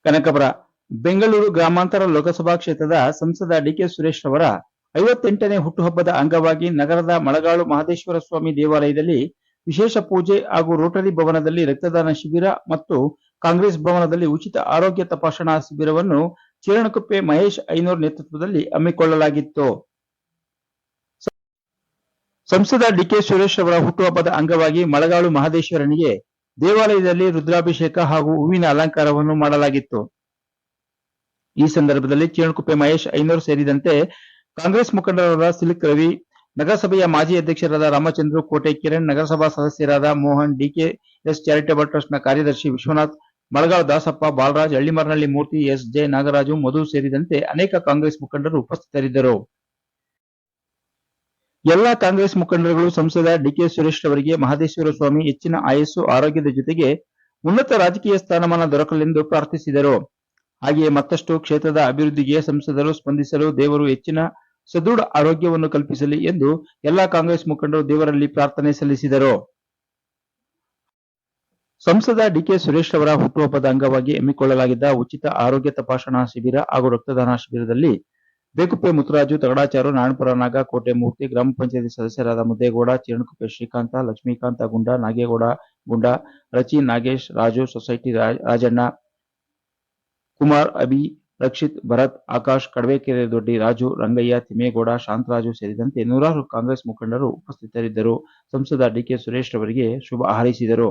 ಕನಕಪುರ ಬೆಂಗಳೂರು ಗ್ರಾಮಾಂತರ ಲೋಕಸಭಾ ಕ್ಷೇತ್ರದ ಸಂಸದ ಡಿಕೆ ಸುರೇಶ್ ರವರ 58ನೇ ಹುಟ್ಟುಹಬ್ಬದ ಅಂಗವಾಗಿ ನಗರದ ಮಳಗಾಳು ಮಹದೇಶ್ವರ ಸ್ವಾಮಿ ದೇವಾಲಯದಲ್ಲಿ ವಿಶೇಷ ಪೂಜೆ ಹಾಗೂ ರೋಟರಿ ಭವನದಲ್ಲಿ ರಕ್ತದಾನ ಶಿಬಿರ ಮತ್ತು ಕಾಂಗ್ರೆಸ್ ಭವನದಲ್ಲಿ ಉಚಿತ ಆರೋಗ್ಯ ತಪಾಸಣಾ ಶಿಬಿರವನ್ನು ಚೇರಣಕುಪ್ಪೆ ಮಹೇಶ್ ಐನೂರ್ ನೇತೃತ್ವದಲ್ಲಿ ಹಮ್ಮಿಕೊಳ್ಳಲಾಗಿತ್ತು. ಸಂಸದ ಡಿಕೆ ಸುರೇಶ್ ಅವರ ಹುಟ್ಟುಹಬ್ಬದ ಅಂಗವಾಗಿ ಮಳಗಾಳು ಮಹದೇಶ್ವರನಿಗೆ ದೇವಾಲಯದಲ್ಲಿ ರುದ್ರಾಭಿಷೇಕ ಹಾಗೂ ಹೂವಿನ ಅಲಂಕಾರವನ್ನು ಮಾಡಲಾಗಿತ್ತು. ಈ ಸಂದರ್ಭದಲ್ಲಿ ಚೇರಣಕುಪ್ಪೆ ಮಹೇಶ್ ಐನೂರ್ ಸೇರಿದಂತೆ ಕಾಂಗ್ರೆಸ್ ಮುಖಂಡರಾದ ಸಿಲ್ಕ್ ರವಿ, ನಗರಸಭೆಯ ಮಾಜಿ ಅಧ್ಯಕ್ಷರಾದ ರಾಮಚಂದ್ರ ಕೋಟೆ ಕಿರಣ್, ನಗರಸಭಾ ಸದಸ್ಯರಾದ ಮೋಹನ್, ಡಿಕೆಎಸ್ ಚಾರಿಟಬಲ್ ಟ್ರಸ್ಟ್ನ ಕಾರ್ಯದರ್ಶಿ ವಿಶ್ವನಾಥ್, ಮಳಗಾಳು ದಾಸಪ್ಪ, ಬಾಲರಾಜ್, ಹಳ್ಳಿಮರನಹಳ್ಳಿ ಮೂರ್ತಿ, ಎಸ್.ಜೆ. ನಾಗರಾಜು, ಮಧು ಸೇರಿದಂತೆ ಅನೇಕ ಕಾಂಗ್ರೆಸ್ ಮುಖಂಡರು ಉಪಸ್ಥಿತರಿದ್ದರು. ಎಲ್ಲಾ ಕಾಂಗ್ರೆಸ್ ಮುಖಂಡರುಗಳು ಸಂಸದ ಡಿಕೆ ಸುರೇಶ್ ಅವರಿಗೆ ಮಹದೇಶ್ವರ ಸ್ವಾಮಿ ಹೆಚ್ಚಿನ ಆಯಸ್ಸು, ಆರೋಗ್ಯದ ಜೊತೆಗೆ ಉನ್ನತ ರಾಜಕೀಯ ಸ್ಥಾನಮಾನ ದೊರಕಲೆಂದು ಪ್ರಾರ್ಥಿಸಿದರು. ಹಾಗೆಯೇ ಮತ್ತಷ್ಟು ಕ್ಷೇತ್ರದ ಅಭಿವೃದ್ಧಿಗೆ ಸಂಸದರು ಸ್ಪಂದಿಸಲು ದೇವರು ಹೆಚ್ಚಿನ ಸದೃಢ ಆರೋಗ್ಯವನ್ನು ಕಲ್ಪಿಸಲಿ ಎಂದು ಎಲ್ಲಾ ಕಾಂಗ್ರೆಸ್ ಮುಖಂಡರು ದೇವರಲ್ಲಿ ಪ್ರಾರ್ಥನೆ ಸಲ್ಲಿಸಿದರು. ಸಂಸದ ಡಿಕೆ ಸುರೇಶ್ ಅವರ ಹುಟ್ಟುಹಬ್ಬದ ಅಂಗವಾಗಿ ಹಮ್ಮಿಕೊಳ್ಳಲಾಗಿದ್ದ ಉಚಿತ ಆರೋಗ್ಯ ತಪಾಸಣಾ ಶಿಬಿರ ಹಾಗೂ ರಕ್ತದಾನ ಶಿಬಿರದಲ್ಲಿ ಬೇಕುಪ್ಪೆ ಮುತ್ತುರಾಜು, ತಗಡಾಚಾರು, ನಾರಾಯಣಪುರ ನಾಗ, ಕೋಟೆ ಮೂರ್ತಿ, ಗ್ರಾಮ ಪಂಚಾಯತಿ ಸದಸ್ಯರಾದ ಮುದ್ದೇಗೌಡ, ಚೇರಣಕುಪ್ಪೆ ಶ್ರೀಕಾಂತ, ಲಕ್ಷ್ಮೀಕಾಂತ ಗುಂಡ, ನಾಗೇಗೌಡ ಗುಂಡ, ರಚಿ, ನಾಗೇಶ್, ರಾಜು, ಸೊಸೈಟಿ ರಾಜಣ್ಣ, ಕುಮಾರ್, ಅಭಿ, ರಕ್ಷಿತ್, ಭರತ್, ಆಕಾಶ್, ಕಡವೆಕೆರೆ ದೊಡ್ಡಿ, ರಾಜು, ರಂಗಯ್ಯ, ತಿಮ್ಮೇಗೌಡ, ಶಾಂತರಾಜು ಸೇರಿದಂತೆ ನೂರಾರು ಕಾಂಗ್ರೆಸ್ ಮುಖಂಡರು ಉಪಸ್ಥಿತರಿದ್ದರು. ಸಂಸದ ಡಿಕೆ ಸುರೇಶ್ ಅವರಿಗೆ ಶುಭ ಹಾರೈಸಿದರು.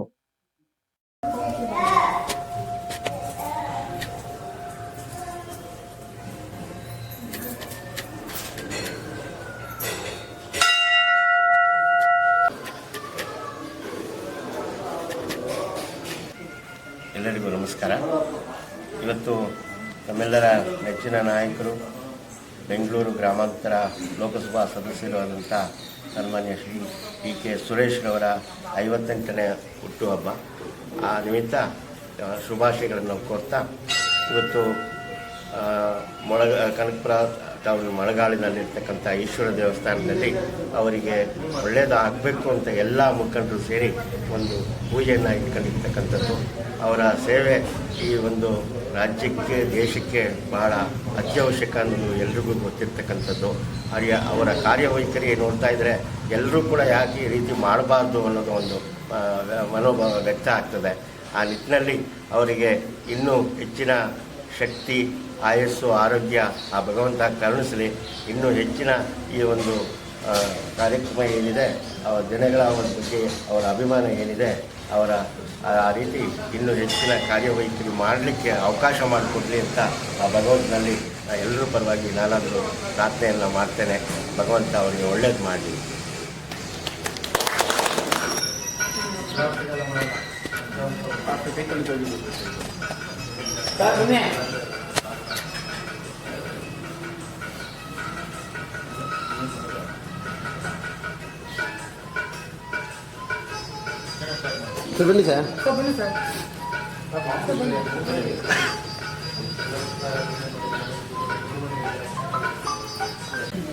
ಎಲ್ಲರಿಗೂ ನಮಸ್ಕಾರ. ಇವತ್ತು ನಮ್ಮೆಲ್ಲರ ನೆಚ್ಚಿನ ನಾಯಕರು, ಬೆಂಗಳೂರು ಗ್ರಾಮಾಂತರ ಲೋಕಸಭಾ ಸದಸ್ಯರು ಆದಂಥ ಸನ್ಮಾನ್ಯ ಶ್ರೀ ಡಿ ಕೆ ಸುರೇಶ್ ರವರ 58ನೇ ಹುಟ್ಟುಹಬ್ಬ. ಆ ನಿಮಿತ್ತ ಶುಭಾಶಯಗಳನ್ನು ಕೋರ್ತಾ ಇವತ್ತು ಕನಕಪುರ ಟೌನ್ ಮಳಗಾಳಿನಲ್ಲಿರ್ತಕ್ಕಂಥ ಈಶ್ವರ ದೇವಸ್ಥಾನದಲ್ಲಿ ಅವರಿಗೆ ಒಳ್ಳೆಯದಾಗಬೇಕು ಅಂತ ಎಲ್ಲ ಮುಖಂಡರು ಸೇರಿ ಒಂದು ಪೂಜೆಯನ್ನು ಇಟ್ಕೊಂಡಿರ್ತಕ್ಕಂಥದ್ದು. ಅವರ ಸೇವೆ ಈ ಒಂದು ರಾಜ್ಯಕ್ಕೆ, ದೇಶಕ್ಕೆ ಬಹಳ ಅತ್ಯವಶ್ಯಕ ಅನ್ನೋದು ಎಲ್ರಿಗೂ ಗೊತ್ತಿರ್ತಕ್ಕಂಥದ್ದು. ಅವರ ಕಾರ್ಯವೈಖರಿ ನೋಡ್ತಾ ಇದ್ದರೆ ಎಲ್ಲರೂ ಕೂಡ ಯಾಕೆ ಈ ರೀತಿ ಮಾಡಬಾರ್ದು ಅನ್ನೋದು ಒಂದು ಮನೋಭಾವ ವ್ಯಕ್ತ ಆಗ್ತದೆ. ಆ ನಿಟ್ಟಿನಲ್ಲಿ ಅವರಿಗೆ ಇನ್ನೂ ಹೆಚ್ಚಿನ ಶಕ್ತಿ, ಆಯಸ್ಸು, ಆರೋಗ್ಯ ಆ ಭಗವಂತ ಕರುಣಿಸಲಿ. ಇನ್ನೂ ಹೆಚ್ಚಿನ ಈ ಒಂದು ಕಾರ್ಯಕ್ರಮ ಏನಿದೆ, ದಿನಗಳ ಬಗ್ಗೆ ಅವರ ಅಭಿಮಾನ ಏನಿದೆ, ಅವರ ಆ ರೀತಿ ಇನ್ನೂ ಹೆಚ್ಚಿನ ಕಾರ್ಯವೈಖರಿ ಮಾಡಲಿಕ್ಕೆ ಅವಕಾಶ ಮಾಡಿಕೊಡ್ಲಿ ಅಂತ ಆ ಭಗವಂತನಲ್ಲಿ ಎಲ್ಲರ ಪರವಾಗಿ ನಾನಾದರೂ ಪ್ರಾರ್ಥನೆಯನ್ನು ಮಾಡ್ತೇನೆ. ಭಗವಂತ ಅವರಿಗೆ ಒಳ್ಳೇದು ಮಾಡಲಿ. ಬನ್ನಿ ಸರ್.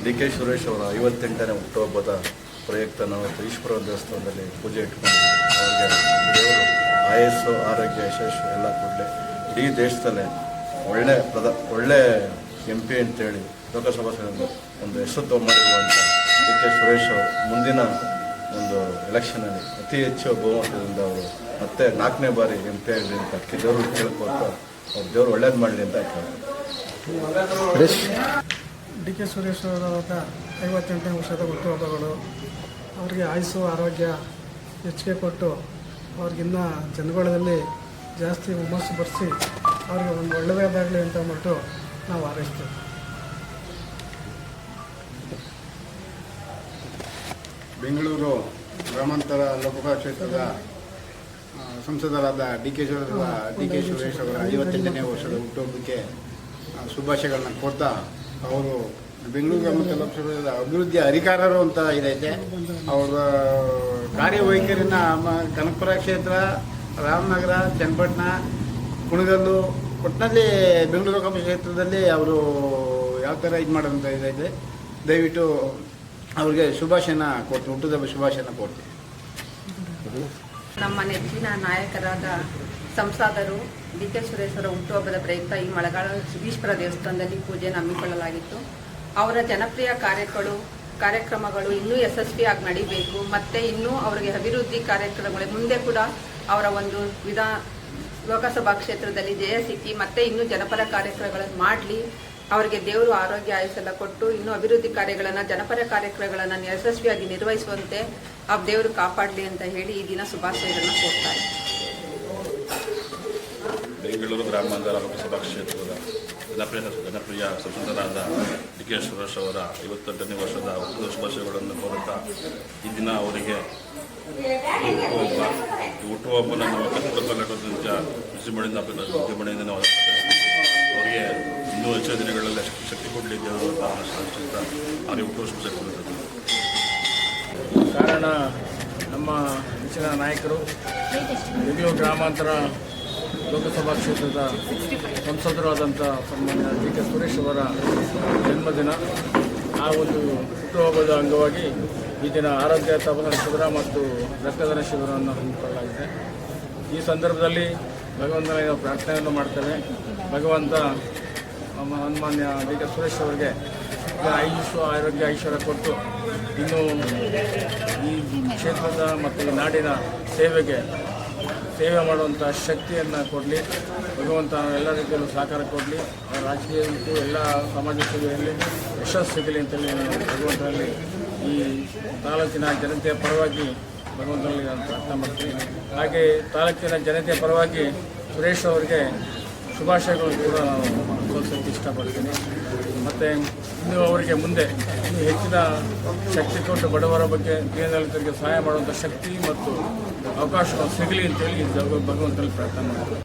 ಡಿ ಕೆ ಸುರೇಶ್ ಅವರ 58ನೇ ಹುಟ್ಟುಹಬ್ಬದ ಪ್ರಯುಕ್ತ ನಾವು ಈಶ್ವರ ದೇವಸ್ಥಾನದಲ್ಲಿ ಪೂಜೆ ಇಟ್ಕೊಂಡಿದ್ದೀವಿ. ಅವರಿಗೆ ದೇವರು ಆಯಸ್ಸು, ಆರೋಗ್ಯ, ಯಶಸ್ಸು ಎಲ್ಲ ಕೊಡಲಿ. ಇಡೀ ದೇಶದಲ್ಲೇ ಒಳ್ಳೆ MP ಅಂತೇಳಿ ಲೋಕಸಭಾ ಒಂದು ಹೆಸರು ಮಾಡಿರುವಂಥ ಡಿ ಕೆ ಸುರೇಶ್ ಅವರು ಮುಂದಿನ ಒಂದು ಎಲೆಕ್ಷನಲ್ಲಿ ಅತಿ ಹೆಚ್ಚು ಬಹುಮತದಿಂದ ಅವರು ಮತ್ತೆ 4ನೇ ಬಾರಿ MP ಆಗಲಿ ಅಂತ ದೇವರು ಕೇಳ್ಕೊತ ಅವ್ರು ದೇವರು ಒಳ್ಳೇದು ಮಾಡಲಿ ಅಂತ ಹೇಳ್ತಾರೆ. ಡಿ ಕೆ ಸುರೇಶ್ ಅವರ 58ನೇ ವರ್ಷದ ಹುಟ್ಟುಹಬ್ಬಗಳು ಅವರಿಗೆ ಆಯುಸ್ಸು, ಆರೋಗ್ಯ ಹೆಚ್ಚಿಗೆ ಕೊಟ್ಟು ಅವ್ರಿಗಿನ್ನ ಜನಗಳದಲ್ಲಿ ಜಾಸ್ತಿ ಹುಮ್ಮಸ್ಸು ಬರೆಸಿ ಅವ್ರಿಗೆ ಒಂದು ಒಳ್ಳೆಯದಾಗಲಿ ಅಂತ ಅಂದ್ಬಿಟ್ಟು ನಾವು ಹಾರೈಸ್ತೇವೆ. ಬೆಂಗಳೂರು ಗ್ರಾಮಾಂತರ ಲೋಕಸಭಾ ಕ್ಷೇತ್ರದ ಸಂಸದರಾದ ಡಿ ಕೆ ಸುರೇಶ್ ಅವರ 58ನೇ ವರ್ಷದ ಹುಟ್ಟುಹಬ್ಬಕ್ಕೆ ಶುಭಾಶಯಗಳನ್ನ ಕೋರ್ತಾ, ಅವರು ಬೆಂಗಳೂರು ಗ್ರಾಮಾಂತರ ಲೋಕಸಭೆಯ ಅಭಿವೃದ್ಧಿಯ ಅಧಿಕಾರರು ಅಂತ ಇದೈತೆ. ಅವರ ಕಾರ್ಯವೈಖರಿನ ಕನಕಪುರ ಕ್ಷೇತ್ರ, ರಾಮನಗರ, ಚನ್ನಪಟ್ಟಣ, ಕುಣಗಲ್ಲು ಒಟ್ಟಿನಲ್ಲಿ ಬೆಂಗಳೂರು ಲೋಕಸಭಾ ಕ್ಷೇತ್ರದಲ್ಲಿ ಅವರು ಯಾವ ಥರ ಇದು ಮಾಡೋದಂತ ಇದೈತೆ. ದಯವಿಟ್ಟು ಅವ್ರಿಗೆ ಶುಭಾಶಯನ ಕೊಡ್ತೀವಿ, ಹುಟ್ಟುಹಬ್ಬ ಶುಭಾಶಯನ ಕೊಡ್ತೀವಿ. ನಮ್ಮ ನೆಚ್ಚಿನ ನಾಯಕರಾದ ಸಂಸದರು ಡಿ.ಕೆ. ಸುರೇಶ್ ಅವರ ಹುಟ್ಟುಹಬ್ಬದ ಪ್ರಯುಕ್ತ ಈ ಮಳೆಗಾಲ ಈಶ್ವರ ದೇವಸ್ಥಾನದಲ್ಲಿ ಪೂಜೆಯನ್ನು ಹಮ್ಮಿಕೊಳ್ಳಲಾಗಿತ್ತು. ಅವರ ಜನಪ್ರಿಯ ಕಾರ್ಯಕ್ರಮಗಳು ಇನ್ನೂ ಯಶಸ್ವಿಯಾಗಿ ನಡೀಬೇಕು ಮತ್ತು ಇನ್ನೂ ಅವರಿಗೆ ಅಭಿವೃದ್ಧಿ ಕಾರ್ಯಕ್ರಮಗಳು ಮುಂದೆ ಕೂಡ ಅವರ ಒಂದು ಲೋಕಸಭಾ ಕ್ಷೇತ್ರದಲ್ಲಿ ಜಯ ಸಿಕ್ಕಿ ಮತ್ತೆ ಇನ್ನೂ ಜನಪರ ಕಾರ್ಯಕ್ರಮಗಳನ್ನು ಮಾಡಲಿ. ಅವರಿಗೆ ದೇವರು ಆರೋಗ್ಯ ಆಯುಸ್ಸೆಲ್ಲ ಕೊಟ್ಟು ಇನ್ನೂ ಅಭಿವೃದ್ಧಿ ಕಾರ್ಯಗಳನ್ನು ಜನಪರ ಕಾರ್ಯಕ್ರಮಗಳನ್ನು ಯಶಸ್ವಿಯಾಗಿ ನಿರ್ವಹಿಸುವಂತೆ ಆ ದೇವರು ಕಾಪಾಡಲಿ ಅಂತ ಹೇಳಿ ಈ ದಿನ ಶುಭಾಶಯಗಳನ್ನು ಕೋರ್ತಾರೆ. ಬೆಂಗಳೂರು ಗ್ರಾಮಾಂತರ ಲೋಕಸಭಾ ಕ್ಷೇತ್ರದ ಜನಪ್ರಿಯ ಸಂಸದರಾದ ಡಿ.ಕೆ. ಸುರೇಶ್ ಅವರ 58ನೇ ವರ್ಷದ ಹುಟ್ಟುಹಬ್ಬದ ಶುಭಾಶಯಗಳನ್ನು ಕೋರುತ್ತಾ ಈ ದಿನ ಅವರಿಗೆ ಹುಟ್ಟುಹಬ್ಬನ ನಮ್ಮ ಕನ್ನಡ ವಿಜೃಂಭಣೆಯಿಂದ ನಾವು ಅವರಿಗೆ ಇನ್ನೂ ಹೆಚ್ಚಿನ ದಿನಗಳಲ್ಲಿ ಶಕ್ತಿ ಕೊಡಲಿ ದೇವರು ಅಂತ ಅವರಿಗೆ ಹುಟ್ಟುಹಬ್ಬ ಶುಭಾಶಯ ಕೋರುತ್ತದೆ. ಕಾರಣ ನಮ್ಮ ಹೆಚ್ಚಿನ ನಾಯಕರು ಬೆಂಗಳೂರು ಗ್ರಾಮಾಂತರ ಲೋಕಸಭಾ ಕ್ಷೇತ್ರದ ಸಂಸದರಾದಂಥ ಸನ್ಮಾನ್ಯ ಡಿ.ಕೆ. ಸುರೇಶ್ ಅವರ ಜನ್ಮದಿನ. ಆ ಒಂದು ಹುಟ್ಟುಹಬ್ಬದ ಅಂಗವಾಗಿ ಈ ದಿನ ಆರೋಗ್ಯ ತಪಾಸಣಾ ಶಿಬಿರ ಮತ್ತು ರಕ್ತದಾನ ಶಿಬಿರವನ್ನು ಹಮ್ಮಿಕೊಳ್ಳಲಾಗಿದೆ. ಈ ಸಂದರ್ಭದಲ್ಲಿ ಭಗವಂತನ ನಾವು ಪ್ರಾರ್ಥನೆಯನ್ನು ಮಾಡ್ತೇವೆ. ಭಗವಂತ ಸನ್ಮಾನ್ಯ ಡಿ.ಕೆ. ಸುರೇಶ್ ಅವರಿಗೆ ಆಯುಷ್ಯ ಆರೋಗ್ಯ ಐಶ್ವರ್ಯ ಕೊಟ್ಟು ಇನ್ನು ಈ ಕ್ಷೇತ್ರದ ಮತ್ತು ಈ ನಾಡಿನ ಸೇವೆ ಮಾಡುವಂಥ ಶಕ್ತಿಯನ್ನು ಕೊಡಲಿ. ಭಗವಂತ ಎಲ್ಲ ರೀತಿಯಲ್ಲೂ ಸಹಕಾರ ಕೊಡಲಿ. ರಾಜಕೀಯ ಮತ್ತು ಎಲ್ಲ ಸಮಾಜ ಸೇವೆಯಲ್ಲಿ ಯಶಸ್ಸು ಸಿಗಲಿ ಅಂತೇಳಿ ನಾನು ಭಗವಂತನಲ್ಲಿ ಈ ತಾಲೂಕಿನ ಜನತೆಯ ಪರವಾಗಿ ಭಗವಂತನಲ್ಲಿ ನಾನು ಪ್ರಾರ್ಥನೆ ಮಾಡ್ತೀನಿ. ಹಾಗೆ ತಾಲೂಕಿನ ಜನತೆಯ ಪರವಾಗಿ ಸುರೇಶ್ ಅವರಿಗೆ ಶುಭಾಶಯಗಳು ಕೂಡ ನಾನು ತೋರಿಸೋಕ್ಕೆ ಇಷ್ಟಪಡ್ತೀನಿ. ಮತ್ತು ಇನ್ನೂ ಅವರಿಗೆ ಮುಂದೆ ಇನ್ನೂ ಹೆಚ್ಚಿನ ಶಕ್ತಿ ಕೊಟ್ಟು ಬಡವರ ಬಗ್ಗೆ ದೀನದಲಿತರಿಗೆ ಸಹಾಯ ಮಾಡುವಂಥ ಶಕ್ತಿ ಮತ್ತು ಅವಕಾಶ ಸಿಗಲಿ ಅಂತೇಳಿ ಭಗವಂತನಲ್ಲಿ ಪ್ರಾರ್ಥನೆ ಮಾಡ್ತೀನಿ.